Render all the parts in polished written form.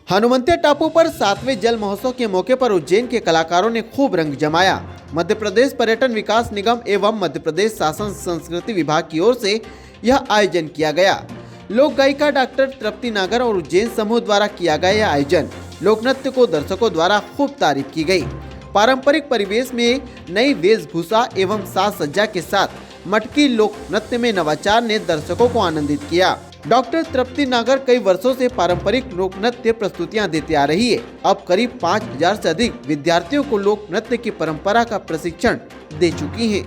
हनुमंतिया टापू पर 7वें जल महोत्सव के मौके पर उज्जैन के कलाकारों ने खूब रंग जमाया। मध्य प्रदेश पर्यटन विकास निगम एवं मध्य प्रदेश शासन संस्कृति विभाग की ओर से यह आयोजन किया गया। लोक गायिका डॉक्टर तृप्ति नागर और उज्जैन समूह द्वारा किया गया यह आयोजन लोक नृत्य को दर्शकों द्वारा खूब तारीफ की गई। पारंपरिक परिवेश में नई वेशभूषा एवं साज सज्जा के साथ मटकी लोक नृत्य में नवाचार ने दर्शकों को आनंदित किया। डॉक्टर तृप्ति नागर कई वर्षों से पारंपरिक लोक नृत्य प्रस्तुतियां देती आ रही है। अब करीब 5000 से अधिक विद्यार्थियों को लोक नृत्य की परंपरा का प्रशिक्षण दे चुकी हैं।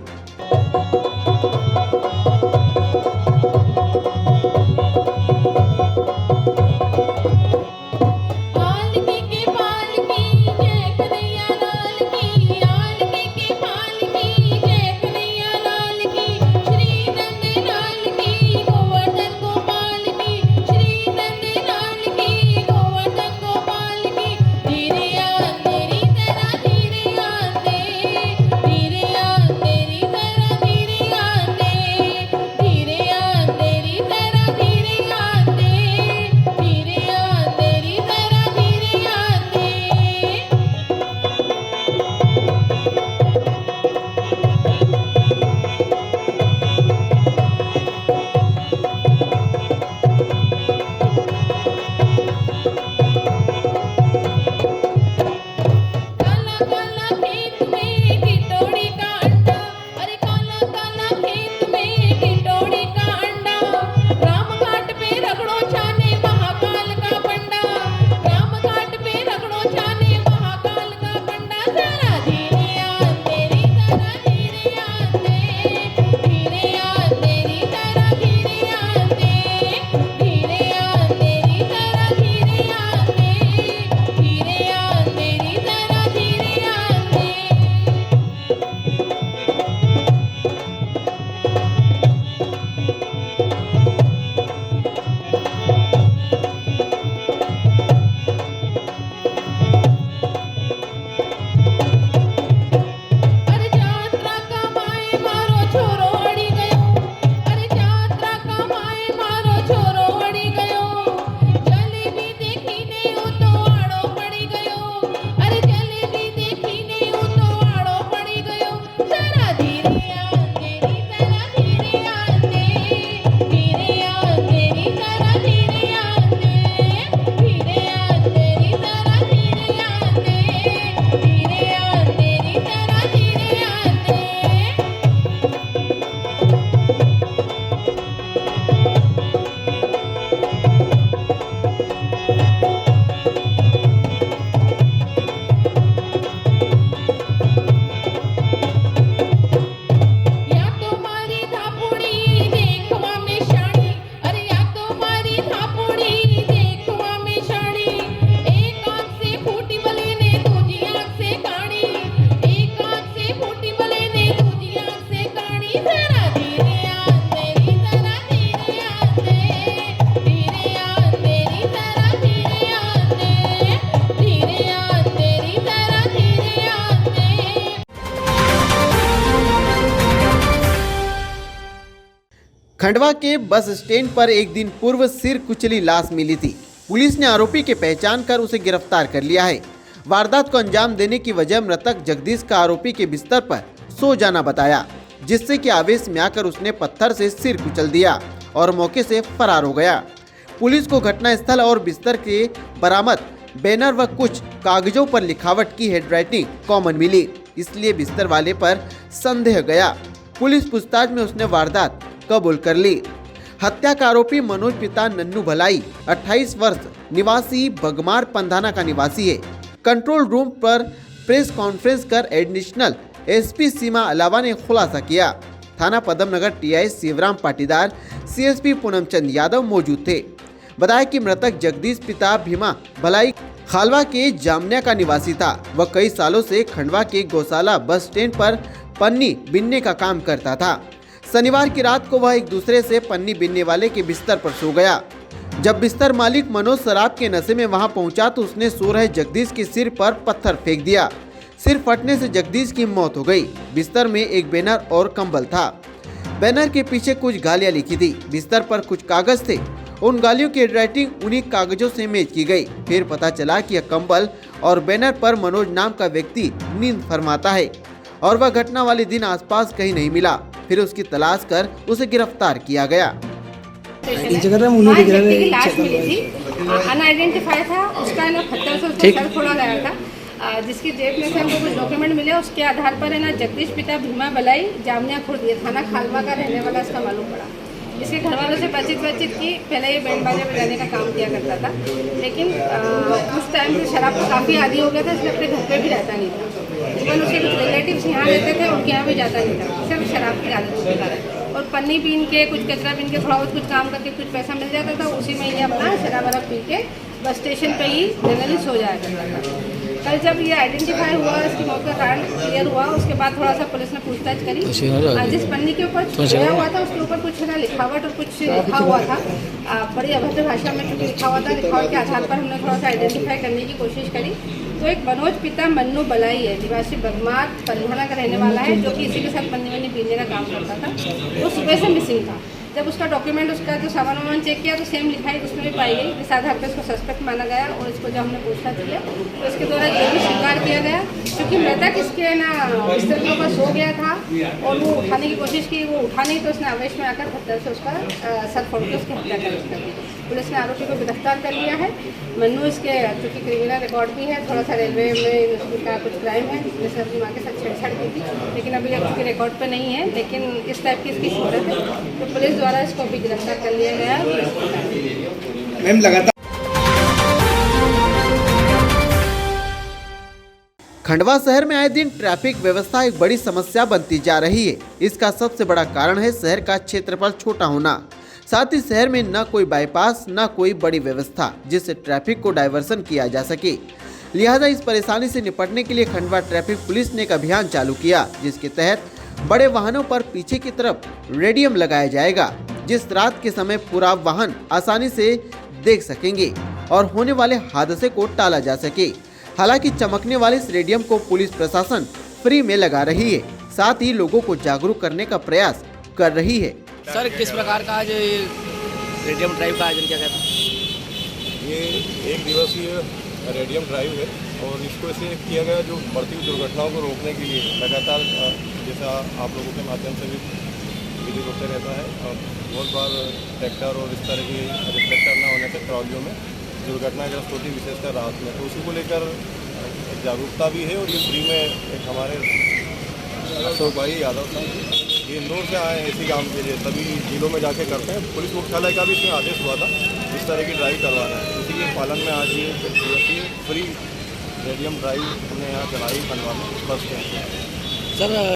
खंडवा के बस स्टैंड पर एक दिन पूर्व सिर कुचली लाश मिली थी। पुलिस ने आरोपी की पहचान कर उसे गिरफ्तार कर लिया है। वारदात को अंजाम देने की वजह मृतक जगदीश का आरोपी के बिस्तर पर सो जाना बताया, जिससे कि आवेश में आकर उसने पत्थर से सिर कुचल दिया और मौके से फरार हो गया। पुलिस को घटनास्थल और बिस्तर के बरामद बैनर व कुछ कागजों पर लिखावट की हैंडराइटिंग कॉमन मिली, इसलिए बिस्तर वाले पर संदेह गया। पुलिस पूछताछ में उसने वारदात कबूल कर ली। हत्या का आरोपी मनोज पिता नन्नू भलाई 28 वर्ष निवासी बगमार पंधाना का निवासी है। कंट्रोल रूम पर प्रेस कॉन्फ्रेंस कर एडिशनल एसपी सीमा अलावा ने खुलासा किया। थाना पद्मनगर टीआई शिवराम पाटीदार, सीएसपी पूनमचंद यादव मौजूद थे। बताया कि मृतक जगदीश पिता भीमा भलाई खालवा के जामनिया का निवासी था। वह कई सालों से खंडवा के गौशाला बस स्टैंड पर पन्नी बिनने का काम करता था। शनिवार की रात को वह एक दूसरे से पन्नी बिनने वाले के बिस्तर पर सो गया। जब बिस्तर मालिक मनोज शराब के नशे में वहां पहुंचा तो उसने सो रहे जगदीश के सिर पर पत्थर फेंक दिया। सिर फटने से जगदीश की मौत हो गई। बिस्तर में एक बैनर और कंबल था। बैनर के पीछे कुछ गालियां लिखी थी। बिस्तर पर कुछ कागज थे उन गालियों की हैंडराइटिंग उन्हीं कागजों से मैच की गई। फिर पता चला कि यह कंबल और बैनर पर मनोज नाम का व्यक्ति नींद फरमाता है और वह घटना वाले दिन आसपास कहीं नहीं मिला। फिर उसकी तलाश कर उसे गिरफ्तार किया गया। लाश मिली थी, अनआइडेंटिफाइड था, उसका ना पत्थर से उसका सर फोड़ा गया था, जिसकी जेब में से हमको कुछ डॉक्यूमेंट मिले। उसके आधार पर है ना जगदीश पिता भीमा बलाई जामनिया खुर्द ये थाना खालवा का रहने वाला इसका मालूम पड़ा। इसके घर वालों से बातचीत की। पहले ये बैंड बाजा बजाने का काम किया करता था, लेकिन उस टाइम से शराब का काफ़ी आदी हो गया था, इसलिए अपने घर पे भी रहता नहीं था। इवन उसके कुछ रिलेटिव्स यहाँ रहते थे, उनके यहाँ भी जाता नहीं था, सिर्फ शराब की आदत के कारण। और पन्नी बीन के कुछ कचरा बीन के थोड़ा बहुत कुछ काम करके कुछ पैसा मिल जाता था, उसी में ये अपना शराब वराब पी के बस स्टेशन पे ही जनरली सो जाया करता था। कल जब ये आइडेंटिफाई हुआ, इसकी मौत का कारण क्लियर हुआ, उसके बाद थोड़ा सा पुलिस ने पूछताछ करी। जिस पन्नी के ऊपर छुपाया हुआ था उसके ऊपर कुछ ना लिखावट और कुछ लिखा हुआ था, बड़ी अभद्र भाषा में कुछ लिखा हुआ था। लिखावट के आधार पर हमने थोड़ा सा आइडेंटिफाई करने की कोशिश करी। तो एक मनोज पिता मन्नू बलाई है, निवासी बगमार परिहाना का रहने वाला है, जो कि इसी के साथ पन्नी वन्नी पीने का काम करता था। वो सुबह से मिसिंग था। जब उसका डॉक्यूमेंट, उसका जो सामान वामान चेक किया तो सेम लिखाई उसमें भी पाई गई। इस आधार पर इसको सस्पेक्ट माना गया और इसको जब हमने पूछताछ किया तो इसके द्वारा ये भी स्वीकार किया गया क्योंकि मृतक इसके ना बिस्तर के ऊपर सो गया था और वो उठाने की कोशिश की, वो उठा नहीं तो उसने आवेश में आकर पत्थर से उसका सर फोड़ के उसकी हत्या कर दी। पुलिस ने आरोपी को गिरफ्तार कर लिया है। मन्नू इसके चूँकि क्रिमिनल रिकॉर्ड भी है, थोड़ा सा रेलवे में उसका कुछ क्राइम है, जिसने अपनी माँ के साथ छेड़छाड़ की थी, लेकिन अभी अब चूँकि रिकॉर्ड पे नहीं है, लेकिन इस टाइप की इसकी शोहरत है, तो पुलिस द्वारा इसको भी गिरफ्तार कर लिया गया है। मैम लगातार खंडवा शहर में आए दिन ट्रैफिक व्यवस्था एक बड़ी समस्या बनती जा रही है। इसका सबसे बड़ा कारण है शहर का क्षेत्रफल छोटा होना। साथ ही शहर में न कोई बाईपास न कोई बड़ी व्यवस्था जिससे ट्रैफिक को डायवर्सन किया जा सके। लिहाजा इस परेशानी से निपटने के लिए खंडवा ट्रैफिक पुलिस ने एक अभियान चालू किया, जिसके तहत बड़े वाहनों पर पीछे की तरफ रेडियम लगाया जाएगा, जिस रात के समय पूरा वाहन आसानी से देख सकेंगे और होने वाले हादसे को टाला जा सके। हालांकि चमकने वाले इस रेडियम को पुलिस प्रशासन फ्री में लगा रही है, साथ ही लोगों को जागरूक करने का प्रयास कर रही है। सर किस प्रकार का आज रेडियम ड्राइव का आयोजन किया गया था? ये एक दिवसीय रेडियम ड्राइव है और इसको ऐसे किया गया जो बढ़ती हुई दुर्घटनाओं को रोकने के लिए लगातार, जैसा आप लोगों के माध्यम से भी विजिट होते रहता है, बहुत बार ट्रैक्टर और इस तरह की रिफ्लेक्टर न होने से ट्रॉलियों में दुर्घटनाग्रस्त होती, विशेषकर रात में। तो उसी को लेकर जागरूकता भी है और ये फ्री में एक हमारे अशोक भाई यादव साहब ये इंदौर से आए हैं इसी काम के लिए, सभी जिलों में जाके करते हैं। पुलिस मुख्यालय का भी इसमें आदेश हुआ था इस तरह की ड्राइव करवाना है, इसी के पालन में आज ये फ्री रेडियम ड्राइव हमने यहाँ चलाई खंडवा में फर्स्ट है। सर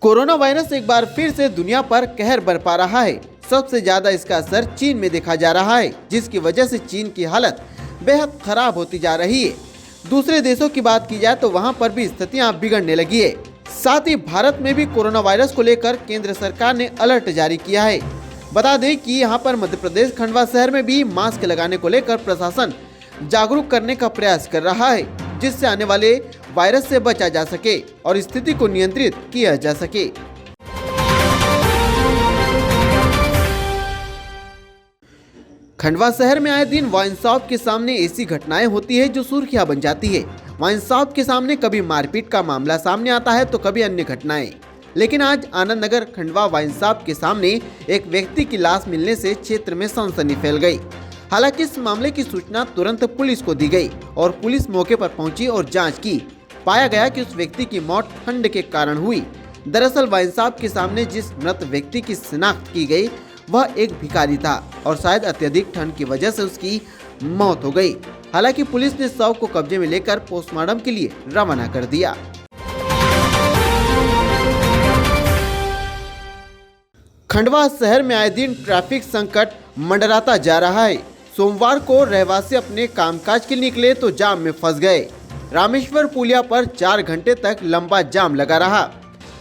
कोरोना वायरस एक बार फिर से दुनिया पर कहर बरपा रहा है। सबसे ज्यादा इसका असर चीन में देखा जा रहा है, जिसकी वजह से चीन की हालत बेहद खराब होती जा रही है। दूसरे देशों की बात की जाए तो वहां पर भी स्थितियां बिगड़ने लगी है। साथ ही भारत में भी कोरोना वायरस को लेकर केंद्र सरकार ने अलर्ट जारी किया है। बता दें कि यहां पर मध्य प्रदेश खंडवा शहर में भी मास्क लगाने को लेकर प्रशासन जागरूक करने का प्रयास कर रहा है, जिससे आने वाले वायरस से बचा जा सके और स्थिति को नियंत्रित किया जा सके। खंडवा शहर में आए दिन वाइन शॉप के सामने ऐसी घटनाएं होती है जो सुर्खियां बन जाती है। वाइन शॉप के सामने कभी मारपीट का मामला सामने आता है तो कभी अन्य घटनाएं। लेकिन आज आनंद नगर खंडवा वाइन शॉप के सामने एक व्यक्ति की लाश मिलने से क्षेत्र में सनसनी फैल गई। हालांकि इस मामले की सूचना तुरंत पुलिस को दी गई और पुलिस मौके पर पहुंची और जांच की। पाया गया कि उस व्यक्ति की मौत ठंड के कारण हुई। दरअसल वाइन शॉप के सामने जिस मृत व्यक्ति की शिनाख्त की गई वह एक भिखारी था और शायद अत्यधिक ठंड की वजह से उसकी मौत हो गई। हालांकि पुलिस ने शव को कब्जे में लेकर पोस्टमार्टम के लिए रवाना कर दिया। खंडवा शहर में आए दिन ट्रैफिक संकट मंडराता जा रहा है। सोमवार को रहवासी अपने कामकाज के लिए निकले तो जाम में फंस गए। रामेश्वर पुलिया पर 4 घंटे तक लंबा जाम लगा रहा।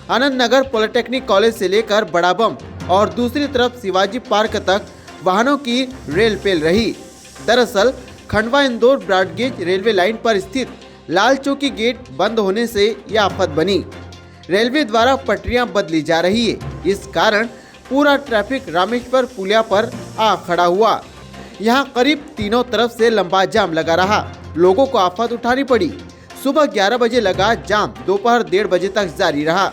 आनंद नगर पॉलिटेक्निक कॉलेज से लेकर बड़ा बम और दूसरी तरफ शिवाजी पार्क तक वाहनों की रेल पेल रही। दरअसल Khandwa Indore broad gauge railway line पर स्थित लाल चौकी गेट बंद होने से यह आफत बनी। रेलवे द्वारा पटरियां बदली जा रही है। इस कारण पूरा ट्रैफिक रामेश्वर पुलिया पर आ खड़ा हुआ। यहाँ करीब तीनों तरफ से लंबा जाम लगा रहा। लोगों को आफत उठानी पड़ी। सुबह 11 बजे लगा जाम दोपहर 1:30 बजे तक जारी रहा।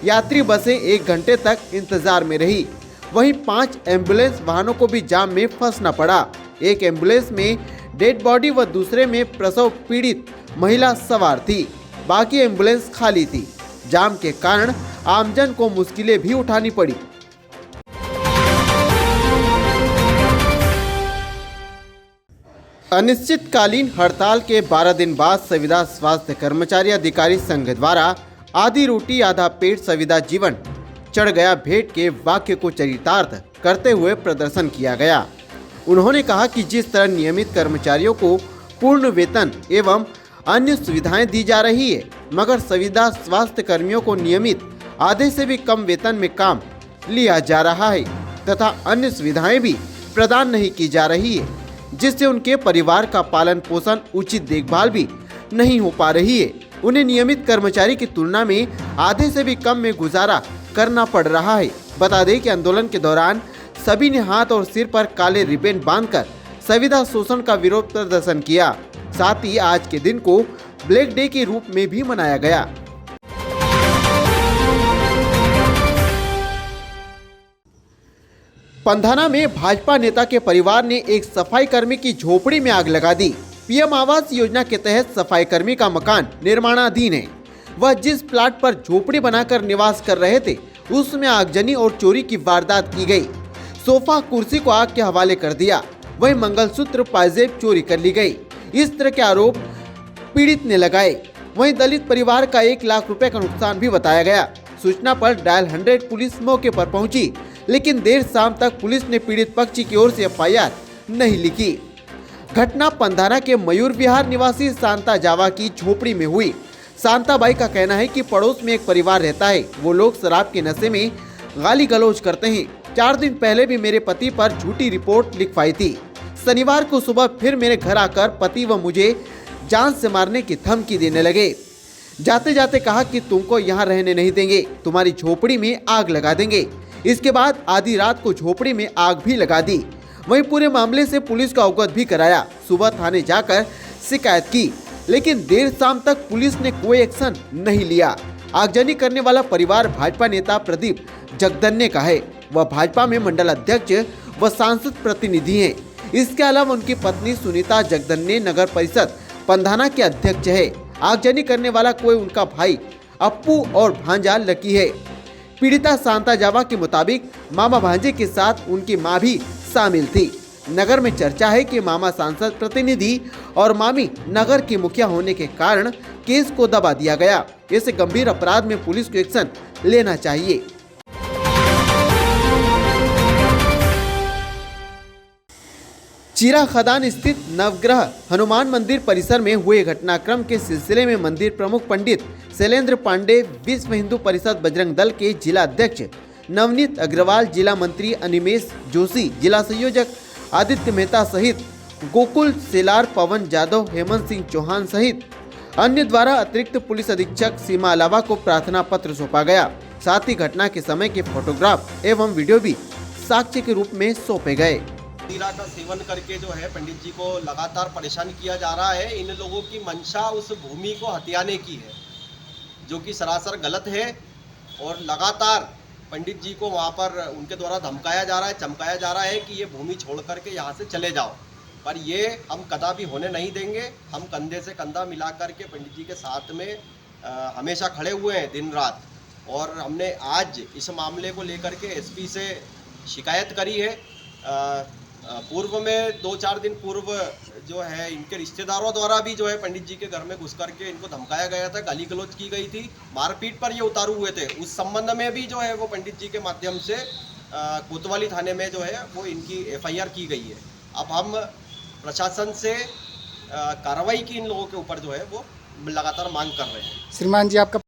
यात्री बसें 1 घंटे तक इंतजार में रही। वहीं 5 एम्बुलेंस वाहनों को भी जाम में फंसना पड़ा। एक एम्बुलेंस में डेड बॉडी व दूसरे में प्रसव पीड़ित महिला सवार थी। बाकी एम्बुलेंस खाली थी। जाम के कारण आमजन को मुश्किलें भी उठानी पड़ी। अनिश्चितकालीन हड़ताल के 12 दिन बाद संविदा स्वास्थ्य कर्मचारी अधिकारी संघ द्वारा आधी रोटी आधा पेट संविदा जीवन चढ़ गया भेंट के वाक्य को चरितार्थ करते हुए प्रदर्शन किया गया। उन्होंने कहा कि जिस तरह नियमित कर्मचारियों को पूर्ण वेतन एवं अन्य सुविधाएं दी जा रही है, मगर संविदा स्वास्थ्य कर्मियों को नियमित आधे से भी कम वेतन में काम लिया जा रहा है तथा अन्य सुविधाएं भी प्रदान नहीं की जा रही है, जिससे उनके परिवार का पालन पोषण उचित देखभाल भी नहीं हो पा रही है। उन्हें नियमित कर्मचारी की तुलना में आधे से भी कम में गुजारा करना पड़ रहा है। बता दें कि आंदोलन के दौरान सभी ने हाथ और सिर पर काले रिबन बांधकर संविदा शोषण का विरोध प्रदर्शन किया। साथ ही आज के दिन को ब्लैक डे के रूप में भी मनाया गया। पंधाना में भाजपा नेता के परिवार ने एक सफाई कर्मी की झोपड़ी में आग लगा दी। पीएम आवास योजना के तहत सफाई कर्मी का मकान निर्माणाधीन है। वह जिस प्लाट पर झोपड़ी बनाकर निवास कर रहे थे, उसमें आगजनी और चोरी की वारदात की गई। सोफा कुर्सी को आग के हवाले कर दिया। वहीं मंगलसूत्र पायजेब चोरी कर ली गई। इस तरह के आरोप पीड़ित ने लगाए। वहीं दलित परिवार का 1 लाख रुपए का नुकसान भी बताया गया। सूचना पर डायल 100 पुलिस मौके पर पहुंची, लेकिन देर शाम तक पुलिस ने पीड़ित पक्ष की ओर से एफआईआर नहीं लिखी। घटना पंधाना के मयूर विहार निवासी शांता जावा की झोपड़ी में हुई। शांता बाई का कहना है कि पड़ोस में एक परिवार रहता है। वो लोग शराब के नशे में गाली गलौज करते हैं। 4 दिन पहले भी मेरे पति पर झूठी रिपोर्ट लिखवाई थी। शनिवार को सुबह फिर मेरे घर आकर पति व मुझे जान से मारने की धमकी देने लगे। जाते जाते कहा कि तुमको यहाँ रहने नहीं देंगे, तुम्हारी झोपड़ी में आग लगा देंगे। इसके बाद आधी रात को झोपड़ी में आग भी लगा दी। वहीं पूरे मामले से पुलिस को अवगत भी कराया। सुबह थाने जाकर शिकायत की, लेकिन देर शाम तक पुलिस ने कोई एक्शन नहीं लिया। आगजनी करने वाला परिवार भाजपा नेता प्रदीप जगदन्ने का है। वह भाजपा में मंडल अध्यक्ष व सांसद प्रतिनिधि हैं। इसके अलावा उनकी पत्नी सुनीता जगदन्ने नगर परिषद पंधाना के अध्यक्ष है। आगजनी करने वाला कोई उनका भाई अप्पू और भांजा लकी है। पीड़िता शांता जावा के मुताबिक मामा भांजे के साथ उनकी मां भी शामिल थी। नगर में चर्चा है कि मामा सांसद प्रतिनिधि और मामी नगर की मुखिया होने के कारण केस को दबा दिया गया। ऐसे गंभीर अपराध में पुलिस को एक्शन लेना चाहिए। चीरा खदान स्थित नवग्रह हनुमान मंदिर परिसर में हुए घटनाक्रम के सिलसिले में मंदिर प्रमुख पंडित शैलेंद्र पांडे, विश्व हिंदू परिषद बजरंग दल के जिला अध्यक्ष नवनीत अग्रवाल, जिला मंत्री अनिमेश जोशी, जिला संयोजक आदित्य मेहता सहित गोकुल सेलार, पवन जादव, हेमंत सिंह चौहान सहित अन्य द्वारा अतिरिक्त पुलिस अधीक्षक सीमा अलावा को प्रार्थना पत्र सौंपा गया। साथ ही घटना के समय के फोटोग्राफ एवं वीडियो भी साक्ष्य के रूप में सौंपे गए। मदिरा का सेवन करके जो है पंडित जी को लगातार परेशान किया जा रहा है। इन लोगों की मंशा उस भूमि को हथियाने की है, जो कि सरासर गलत है। और लगातार पंडित जी को वहाँ पर उनके द्वारा धमकाया जा रहा है, चमकाया जा रहा है कि ये भूमि छोड़ करके यहाँ से चले जाओ। पर ये हम कदापि होने नहीं देंगे। हम कंधे से कंधा मिला करके पंडित जी के साथ में हमेशा खड़े हुए हैं दिन रात। और हमने आज इस मामले को लेकर के एसपी से शिकायत करी है। पूर्व में 2-4 दिन पूर्व जो है इनके रिश्तेदारों द्वारा भी जो है पंडित जी के घर में घुस करके इनको धमकाया गया था, गाली गलौज की गई थी, मारपीट पर ये उतारू हुए थे। उस संबंध में भी जो है वो पंडित जी के माध्यम से कोतवाली थाने में जो है वो इनकी एफआईआर की गई है। अब हम प्रशासन से कार्रवाई की इन लोगों के ऊपर जो है वो लगातार मांग कर रहे हैं। श्रीमान जी, आपका